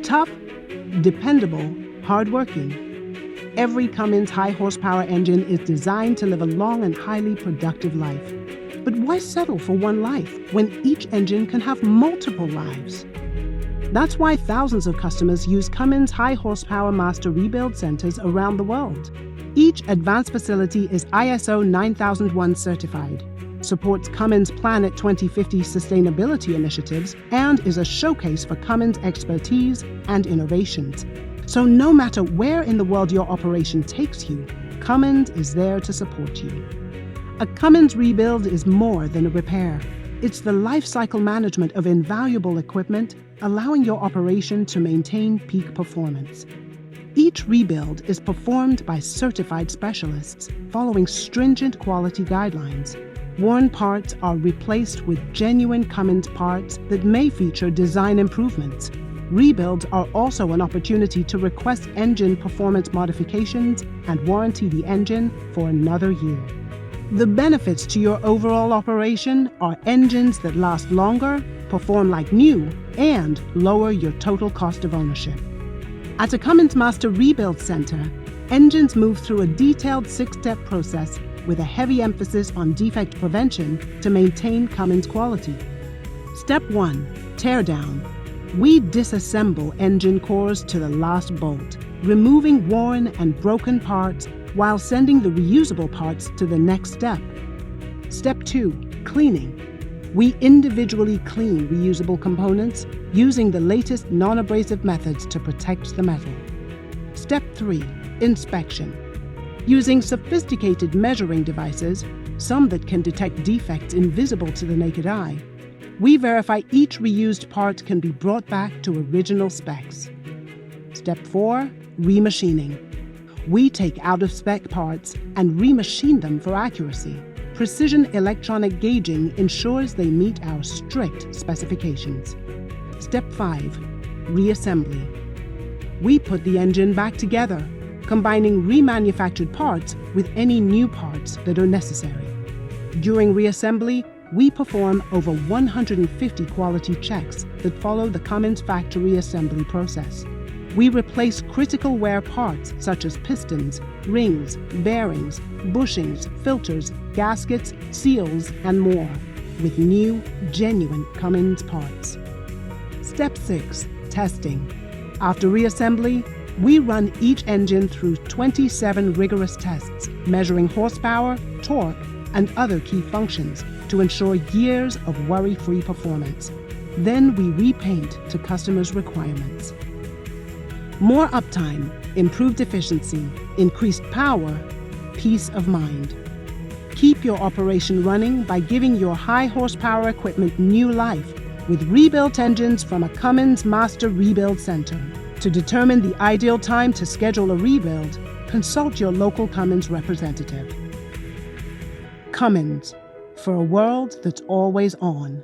Tough, dependable, hardworking. Every Cummins high-horsepower engine is designed to live a long and highly productive life. But why settle for one life when each engine can have multiple lives? That's why thousands of customers use Cummins High-Horsepower Master Rebuild Centers around the world. Each advanced facility is ISO 9001 certified, supports Cummins Planet 2050 sustainability initiatives, and is a showcase for Cummins expertise and innovations. So no matter where in the world your operation takes you, Cummins is there to support you. A Cummins rebuild is more than a repair. It's the life cycle management of invaluable equipment, allowing your operation to maintain peak performance. Each rebuild is performed by certified specialists, following stringent quality guidelines. Worn parts are replaced with genuine Cummins parts that may feature design improvements. Rebuilds are also an opportunity to request engine performance modifications and warranty the engine for another year. The benefits to your overall operation are engines that last longer, perform like new, and lower your total cost of ownership. At a Cummins Master Rebuild Center, engines move through a detailed 6-step process with a heavy emphasis on defect prevention to maintain Cummins quality. Step 1. Tear down. We disassemble engine cores to the last bolt, removing worn and broken parts while sending the reusable parts to the next step. Step 2. Cleaning. We individually clean reusable components using the latest non-abrasive methods to protect the metal. Step 3. Inspection. Using sophisticated measuring devices, some that can detect defects invisible to the naked eye, we verify each reused part can be brought back to original specs. Step 4. Remachining. We take out-of-spec parts and remachine them for accuracy. Precision electronic gauging ensures they meet our strict specifications. Step 5. Reassembly. We put the engine back together, combining remanufactured parts with any new parts that are necessary. During reassembly, we perform over 150 quality checks that follow the Cummins factory assembly process. We replace critical wear parts such as pistons, rings, bearings, bushings, filters, gaskets, seals, and more with new, genuine Cummins parts. Step 6. Testing. After reassembly, we run each engine through 27 rigorous tests, measuring horsepower, torque, and other key functions to ensure years of worry-free performance. Then we repaint to customers' requirements. More uptime, improved efficiency, increased power, peace of mind. Keep your operation running by giving your high-horsepower equipment new life with rebuilt engines from a Cummins Master Rebuild Center. To determine the ideal time to schedule a rebuild, consult your local Cummins representative. Cummins, for a world that's always on.